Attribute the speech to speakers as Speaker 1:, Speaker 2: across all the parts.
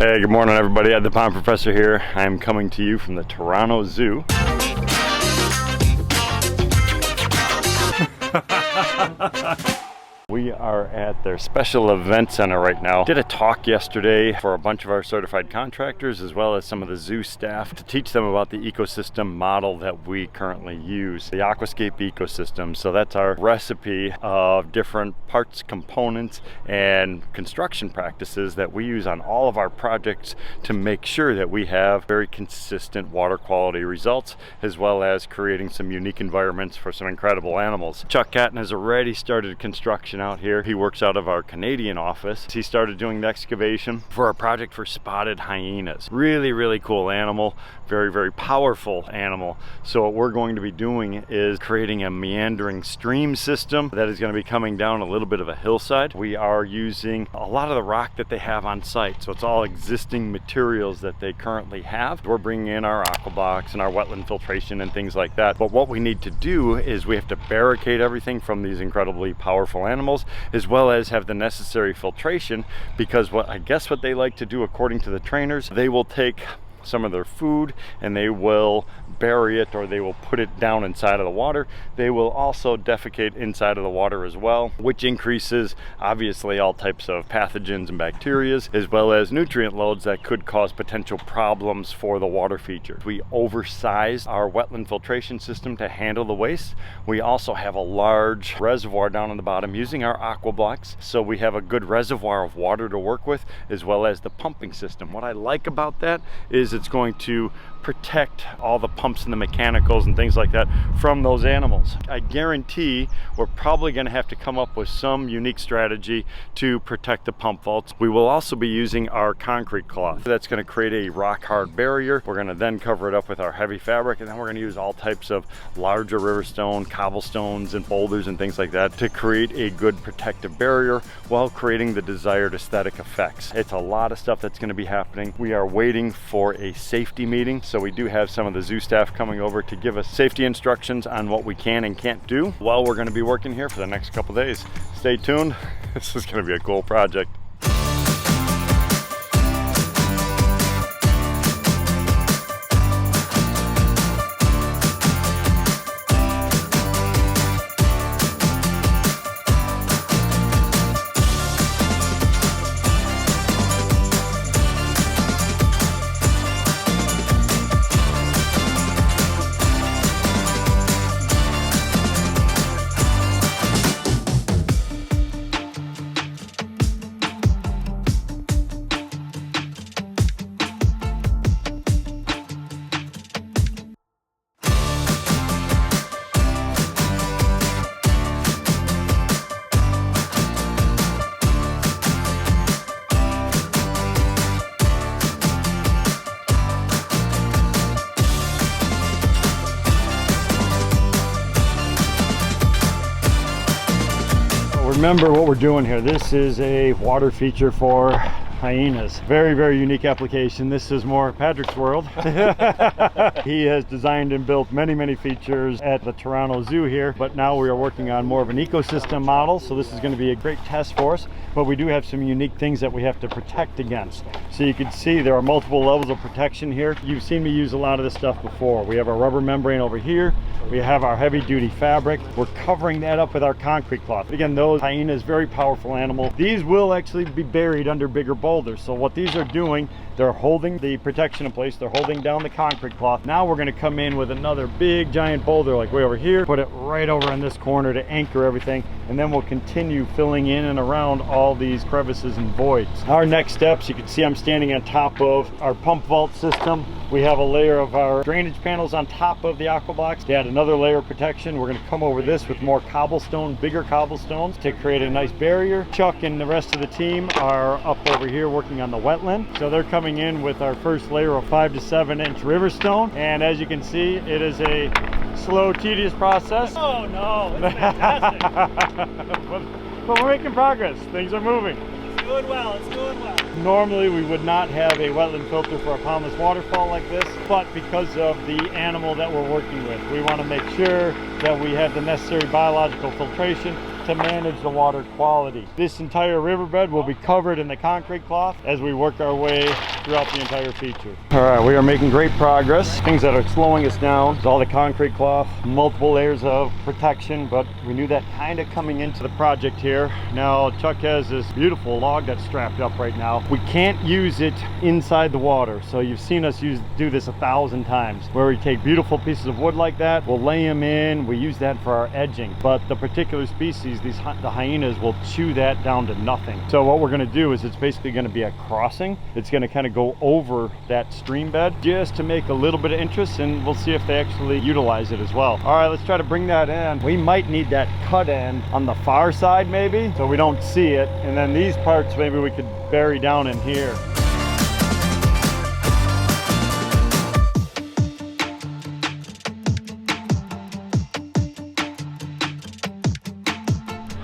Speaker 1: Hey, good morning everybody. The Pond Professor here. I'm coming to you from the Toronto Zoo. We are at their special event center right now. Did a talk yesterday for a bunch of our certified contractors as well as some of the zoo staff to teach them about the ecosystem model that we currently use, the Aquascape ecosystem. So that's our recipe of different parts, components, and construction practices that we use on all of our projects to make sure that we have very consistent water quality results, as well as creating some unique environments for some incredible animals. Chuck Catton has already started construction out here. He works out of our Canadian office. He started doing the excavation for a project for spotted hyenas. Really cool animal, very powerful animal. So what we're going to be doing is creating a meandering stream system that is going to be coming down a little bit of a hillside. We are using a lot of the rock that they have on site, so it's all existing materials that they currently have. We're bringing in our AquaBlox and our wetland filtration and things like that, but what we need to do is we have to barricade everything from these incredibly powerful animals, as well as have the necessary filtration, because what they like to do, according to the trainers, they will take some of their food and they will bury it, or they will put it down inside of the water. They will also defecate inside of the water as well, which increases obviously all types of pathogens and bacteria, as well as nutrient loads that could cause potential problems for the water feature. We oversized our wetland filtration system to handle the waste. We also have a large reservoir down on the bottom using our AquaBlox, so we have a good reservoir of water to work with, as well as the pumping system. What I like about that is it's going to protect all the pumps and the mechanicals and things like that from those animals. I guarantee we're probably going to have to come up with some unique strategy to protect the pump vaults. We will also be using our concrete cloth. That's going to create a rock hard barrier. We're going to then cover it up with our heavy fabric, and then we're going to use all types of larger river stone, cobblestones, and boulders and things like that to create a good protective barrier while creating the desired aesthetic effects. It's a lot of stuff that's going to be happening. We are waiting for a safety meeting, so we do have some of the zoo staff coming over to give us safety instructions on what we can and can't do while we're going to be working here for the next couple days. Stay tuned. This is going to be a cool project. Remember what we're doing here. This is a water feature for hyenas. Very unique application. This is more Patrick's world. He has designed and built many features at the Toronto Zoo here, but now we are working on more of an ecosystem model, so this is going to be a great test for us. But we do have some unique things that we have to protect against. So you can see there are multiple levels of protection here. You've seen me use a lot of this stuff before. We have our rubber membrane over here. We have our heavy duty fabric. We're covering that up with our concrete cloth. Again, those hyenas, very powerful animal. These will actually be buried under bigger boulders. So what these are doing, they're holding the protection in place. They're holding down the concrete cloth. Now we're going to come in with another big giant boulder like way over here, put it right over in this corner to anchor everything, and then we'll continue filling in and around all these crevices and voids. Our next steps, you can see I'm standing on top of our pump vault system. We have a layer of our drainage panels on top of the AquaBlox to add another layer of protection. We're going to come over this with more cobblestone, bigger cobblestones, to create a nice barrier. Chuck and the rest of the team are up over here working on the wetland. So they're coming in with our first layer of 5 to 7 inch river stone. And as you can see, it is a slow, tedious process. Oh no, it's fantastic. But we're making progress. Things are moving. It's doing well, it's doing well. Normally we would not have a wetland filter for a pondless waterfall like this, but because of the animal that we're working with, we want to make sure that we have the necessary biological filtration to manage the water quality. This entire riverbed will be covered in the concrete cloth as we work our way throughout the entire feature. All right, we are making great progress. Things that are slowing us down is all the concrete cloth, multiple layers of protection, but we knew that kind of coming into the project here. Now Chuck has this beautiful log that's strapped up right now. We can't use it inside the water, so you've seen us do this 1,000 times, where we take beautiful pieces of wood like that, we'll lay them in, we use that for our edging, but the particular species, the hyenas, will chew that down to nothing. So what we're going to do is it's basically going to be a crossing. It's going to kind of go over that stream bed just to make a little bit of interest, and we'll see if they actually utilize it as well. All right, let's try to bring that in. We might need that cut end on the far side maybe, so we don't see it, and then these parts maybe we could bury down in here.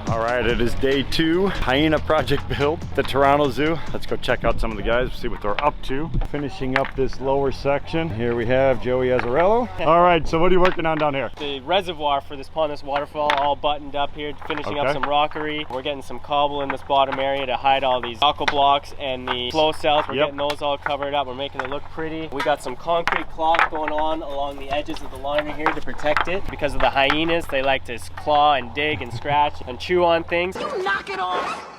Speaker 1: All right, it is day 2, hyena project build, the Toronto Zoo. Let's go check out some of the guys, see what they're up to. Finishing up this lower section. Here we have Joey Azzarello. All right, so what are you working on down here?
Speaker 2: The reservoir for this pond, this waterfall, all buttoned up here, finishing up some rockery. We're getting some cobble in this bottom area to hide all these AquaBlox and the flow cells. We're getting those all covered up. We're making it look pretty. We got some concrete cloth going on along the edges of the liner here to protect it. Because of the hyenas, they like to claw and dig and scratch and chew on things.
Speaker 3: You knock it off!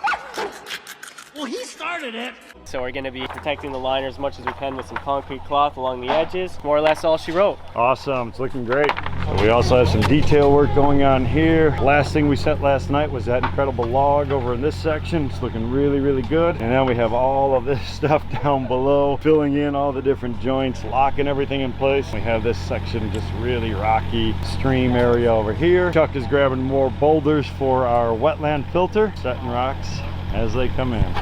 Speaker 3: Well, he started it!
Speaker 2: So we're going to be protecting the liner as much as we can with some concrete cloth along the edges. More or less all she wrote.
Speaker 1: Awesome, it's looking great. So we also have some detail work going on here. Last thing we set last night was that incredible log over in this section. It's looking really, really good. And then we have all of this stuff down below, filling in all the different joints, locking everything in place. We have this section, just really rocky stream area over here. Chuck is grabbing more boulders for our wetland filter, setting rocks as they come in.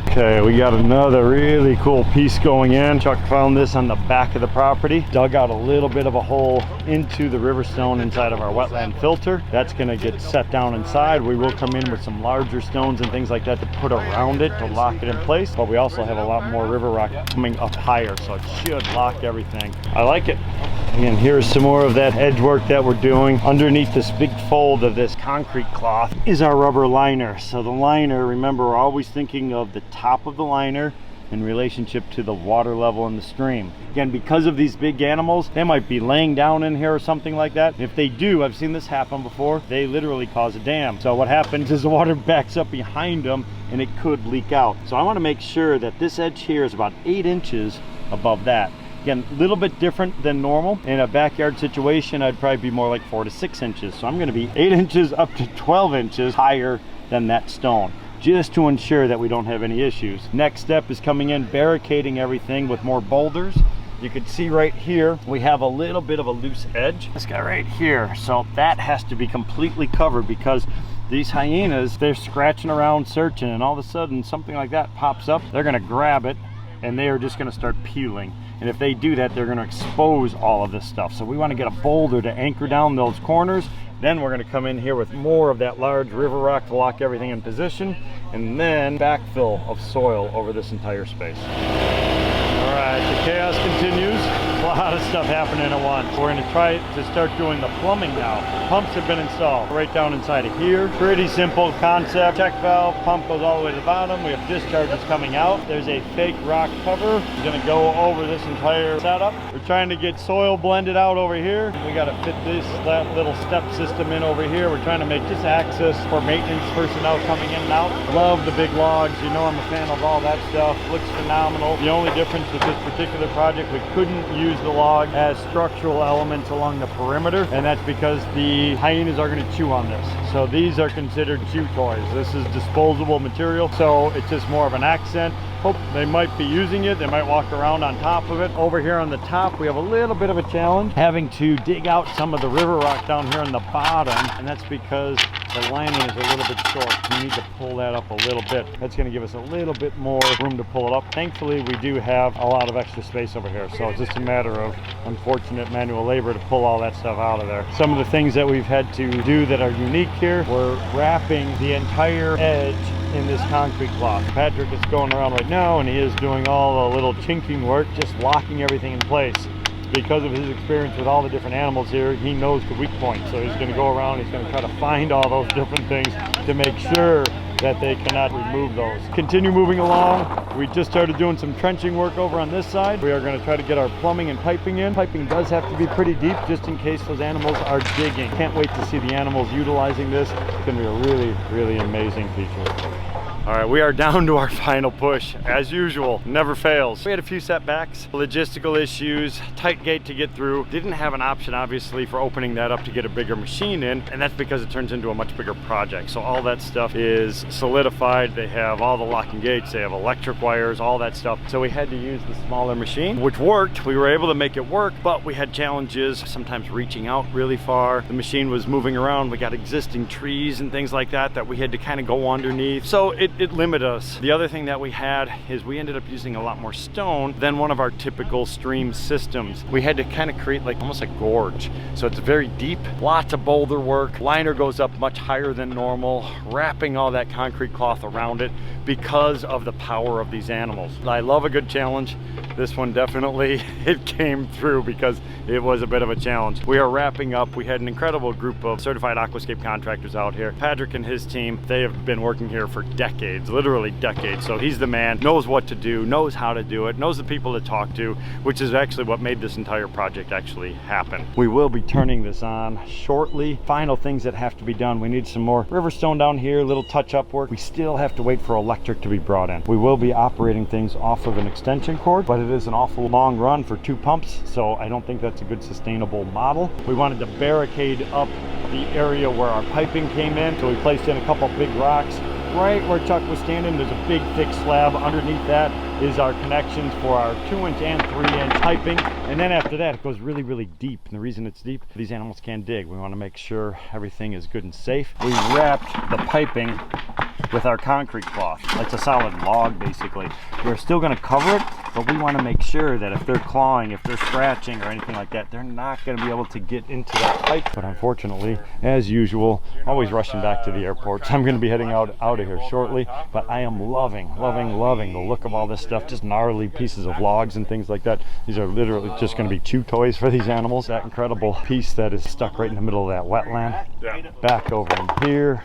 Speaker 1: Okay, we got another really cool piece going in. Chuck found this on the back of the property, dug out a little bit of a hole into the river stone inside of our wetland filter. That's gonna get set down inside. We will come in with some larger stones and things like that to put around it to lock it in place, but we also have a lot more river rock coming up higher, so it should lock everything. I like it. And here's some more of that edge work that we're doing. Underneath this big fold of this concrete cloth is our rubber liner. So the liner, remember, we're always thinking of the top of the liner in relationship to the water level in the stream. Again, because of these big animals, they might be laying down in here or something like that. If they do, I've seen this happen before, they literally cause a dam. So what happens is the water backs up behind them and it could leak out. So I want to make sure that this edge here is about 8 inches above that. Again, a little bit different than normal. In a backyard situation, I'd probably be more like 4 to 6 inches. So I'm going to be 8 inches up to 12 inches higher than that stone, just to ensure that we don't have any issues. Next step is coming in, barricading everything with more boulders. You can see right here, we have a little bit of a loose edge. This guy right here, so that has to be completely covered because these hyenas, they're scratching around, searching, and all of a sudden something like that pops up. They're gonna grab it and they are just gonna start peeling. And if they do that, they're gonna expose all of this stuff. So we wanna get a boulder to anchor down those corners. Then we're gonna come in here with more of that large river rock to lock everything in position, and then backfill of soil over this entire space. All right, the chaos continues. A lot of stuff happening at once. We're gonna try to start doing the plumbing now. Pumps have been installed right down inside of here. Pretty simple concept. Check valve, pump goes all the way to the bottom. We have discharges coming out. There's a fake rock cover. We're gonna go over this entire setup. We're trying to get soil blended out over here. We gotta fit that little step system in over here. We're trying to make just access for maintenance personnel coming in and out. Love the big logs. You know I'm a fan of all that stuff. Looks phenomenal. The only difference with this particular project, we couldn't use the log as structural elements along the perimeter, and that's because the hyenas are going to chew on this. So these are considered chew toys. This is disposable material, so it's just more of an accent. Hope they might be using it. They might walk around on top of it. Over here on the top, we have a little bit of a challenge having to dig out some of the river rock down here on the bottom, and that's because the lining is a little bit short. We need to pull that up a little bit. That's going to give us a little bit more room to pull it up. Thankfully, we do have a lot of extra space over here, so it's just a matter of unfortunate manual labor to pull all that stuff out of there. Some of the things that we've had to do that are unique here, we're wrapping the entire edge in this concrete cloth. Patrick is going around right now and he is doing all the little chinking work, just locking everything in place. because of his experience with all the different animals here, he knows the weak points. So he's going to go around, he's going to try to find all those different things to make sure that they cannot remove those. Continue moving along. We just started doing some trenching work over on this side. We are going to try to get our plumbing and piping in. Piping does have to be pretty deep just in case those animals are digging. Can't wait to see the animals utilizing this. It's going to be a really, really amazing feature. All right, we are down to our final push. As usual, never fails. We had a few setbacks, logistical issues, tight gate to get through. Didn't have an option, obviously, for opening that up to get a bigger machine in, and that's because it turns into a much bigger project. So all that stuff is solidified. They have all the locking gates, they have electric wires, all that stuff. So we had to use the smaller machine, which worked. We were able to make it work, but we had challenges, sometimes reaching out really far. The machine was moving around. We got existing trees and things like that that we had to kind of go underneath. So it limited us. The other thing that we had is we ended up using a lot more stone than one of our typical stream systems. We had to kind of create like almost a gorge. So it's very deep, lots of boulder work. Liner goes up much higher than normal, wrapping all that concrete cloth around it because of the power of these animals. I love a good challenge. This one definitely, it came through because it was a bit of a challenge. We are wrapping up. We had an incredible group of certified aquascape contractors out here. Patrick and his team, they have been working here for decades, literally decades. So he's the man, knows what to do, knows how to do it, knows the people to talk to, which is actually what made this entire project actually happen. We will be turning this on shortly. Final things that have to be done. We need some more river stone down here, little touch-up work. We still have to wait for electric to be brought in. We will be operating things off of an extension cord, but it is an awful long run for 2 pumps, so I don't think that's a good sustainable model. We wanted to barricade up the area where our piping came in, so we placed in a couple big rocks. Right where Chuck was standing, there's a big thick slab. Underneath that is our connections for our 2-inch and 3-inch piping, and then after that it goes really, really deep. And the reason it's deep, these animals can't dig. We want to make sure everything is good and safe. We wrapped the piping with our concrete cloth. It's a solid log basically. We're still going to cover it, but we want to make sure that if they're clawing, if they're scratching or anything like that, they're not going to be able to get into that pipe. But unfortunately, as usual, always rushing back to the airport. So I'm going to be heading out of here shortly, but I am loving the look of all this stuff. Just gnarly pieces of logs and things like that. These are literally just going to be chew toys for these animals. That incredible piece that is stuck right in the middle of that wetland. Back over in here,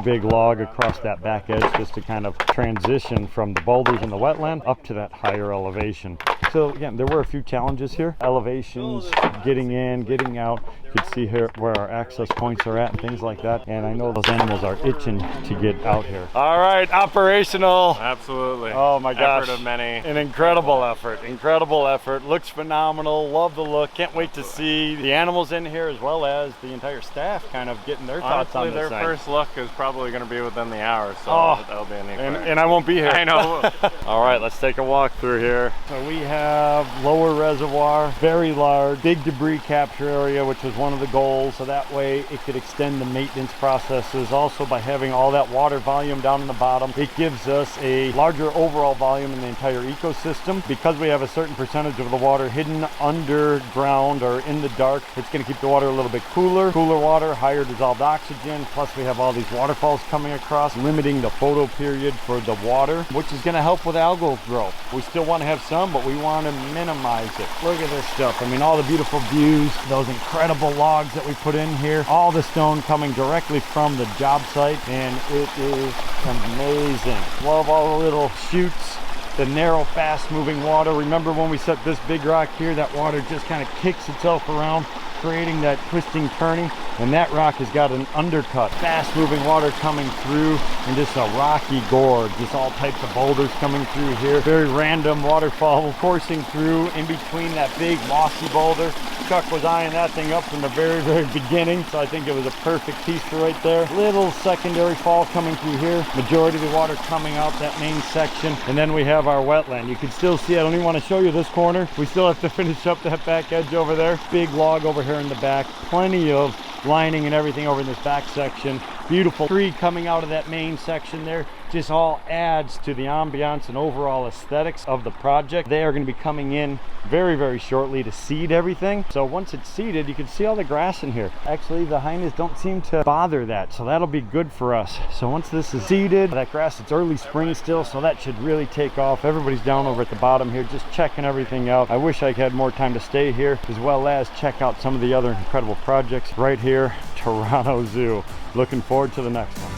Speaker 1: big log across that back edge just to kind of transition from the boulders in the wetland up to that higher elevation. So again, there were a few challenges here. Elevations, getting in, getting out. You can see here where our access points are at and things like that. And I know those animals are itching to get out here. All right, operational.
Speaker 4: Absolutely.
Speaker 1: Oh my gosh.
Speaker 4: Effort of many.
Speaker 1: An incredible effort. Incredible effort. Looks phenomenal. Love the look. Can't wait to see the animals in here as well as the entire staff kind of getting their thoughts on this.
Speaker 4: Their
Speaker 1: thing.
Speaker 4: First look is probably going to be within the hour, so that'll be a neat
Speaker 1: and I won't be here.
Speaker 4: I know.
Speaker 1: All right, let's take a walk through here. So we have lower reservoir, very large, big debris capture area, which was one of the goals. So that way it could extend the maintenance processes. Also, by having all that water volume down in the bottom, it gives us a larger overall volume in the entire ecosystem. Because we have a certain percentage of the water hidden underground or in the dark, it's going to keep the water a little bit cooler. Cooler water, higher dissolved oxygen. Plus we have all these waterfalls coming across, limiting the photo period for the water, which is going to help with algal growth. We still want to have some, but we want to minimize it. Look at this stuff. I mean, all the beautiful views, those incredible logs that we put in here, all the stone coming directly from the job site, and it is amazing. Love all the little chutes, the narrow, fast-moving water. Remember when we set this big rock here, that water just kind of kicks itself around, creating that twisting, turning, and that rock has got an undercut. Fast-moving water coming through, and just a rocky gorge. Just all types of boulders coming through here. Very random waterfall coursing through in between that big mossy boulder. Chuck was eyeing that thing up from the very beginning, so I think it was a perfect piece for right there. Little secondary fall coming through here. Majority of the water coming out that main section, and then we have our wetland. You can still see, I don't even want to show you this corner. We still have to finish up that back edge over there. Big log over here in the back. Plenty of lining and everything over in this back section. beautiful tree coming out of that main section there. Just all adds to the ambiance and overall aesthetics of the project. They are going to be coming in very, very shortly to seed everything. So once it's seeded, you can see all the grass in here. Actually, the hyenas don't seem to bother that, so that'll be good for us. So once this is seeded, that grass, it's early spring still, so that should really take off. Everybody's down over at the bottom here just checking everything out. I wish I had more time to stay here, as well as check out some of the other incredible projects right here, Toronto Zoo. Looking forward to the next one.